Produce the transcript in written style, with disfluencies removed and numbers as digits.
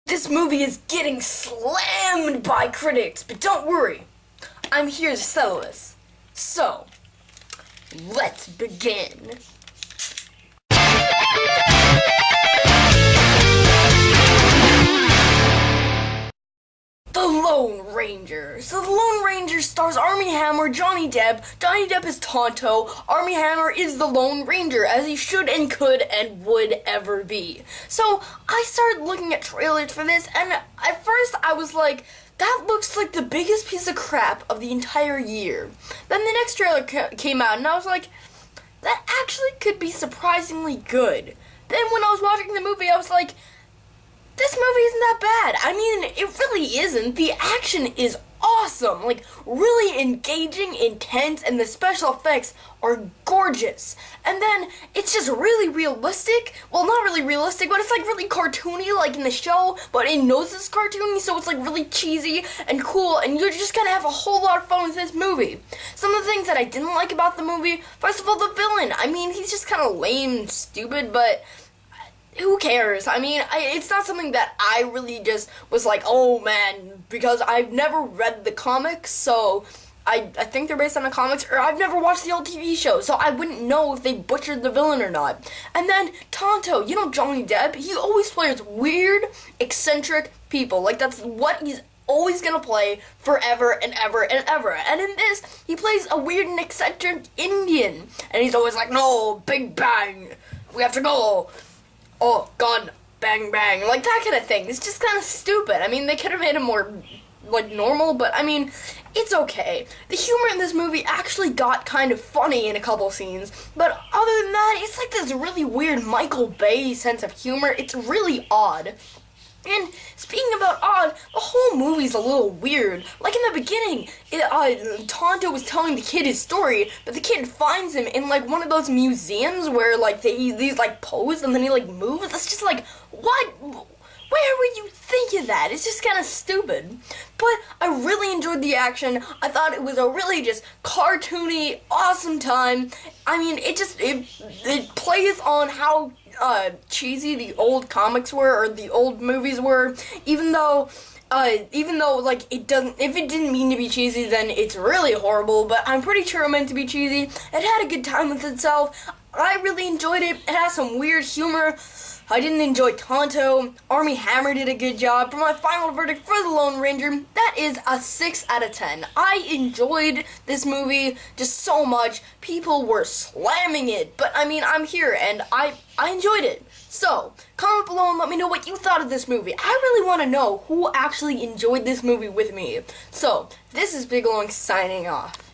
This movie is getting slammed by critics, but don't worry, I'm here to settle this. So, let's begin. The Lone Ranger. So The Lone Ranger stars Armie Hammer, Jhonny Depp. Jhonny Depp is Tonto. Armie Hammer is the Lone Ranger, as he should and could and would ever be. So I started looking at trailers for this, and at first I was like, that looks like the biggest piece of crap of the entire year. Then the next trailer came out, and I was like, that actually could be surprisingly good. Then when I was watching the movie, I was like, this movie isn't that bad. I mean, it really isn't. The action is awesome, like really engaging, intense, and the special effects are gorgeous. And then it's just really realistic. Well, not really realistic, but it's like really cartoony, like in the show, but it knows it's cartoony, so it's like really cheesy and cool, and you're just gonna have a whole lot of fun with this movie. Some of the things that I didn't like about the movie, first of all, the villain. I mean, he's just kind of lame and stupid, but who cares? I mean, it's not something that I really just was like, oh man, because I've never read the comics, so I think they're based on the comics, or I've never watched the old TV show, so I wouldn't know if they butchered the villain or not. And then Tonto, you know Jhonny Depp, he always plays weird, eccentric people. Like, that's what he's always gonna play forever and ever and ever. And in this, he plays a weird and eccentric Indian, and he's always like, no, big bang, we have to go. Oh, gun, bang, bang, like that kind of thing. It's just kind of stupid. I mean, they could have made it more, like, normal, but, I mean, it's okay. The humor in this movie actually got kind of funny in a couple scenes, but other than that, it's like this really weird Michael Bay sense of humor. It's really odd. And speaking about odd, the whole movie's a little weird. Like in the beginning, Tonto was telling the kid his story, but the kid finds him in like one of those museums where like these like pose and then he like moves. It's just like, what? Where would you think of that? It's just kind of stupid. But I really enjoyed the action. I thought it was a really just cartoony, awesome time. I mean, it plays on how cheesy the old comics were, or the old movies were, even though like it doesn't, if it didn't mean to be cheesy, then it's really horrible, but I'm pretty sure it meant to be cheesy. It had a good time with itself. I really enjoyed it. It has some weird humor. I didn't enjoy Tonto. Armie Hammer did a good job. For my final verdict for The Lone Ranger, that is a 6 out of 10. I enjoyed this movie just so much. People were slamming it, but I mean, I'm here and I enjoyed it. So, comment below and let me know what you thought of this movie. I really want to know who actually enjoyed this movie with me. So, this is Pigaloink signing off.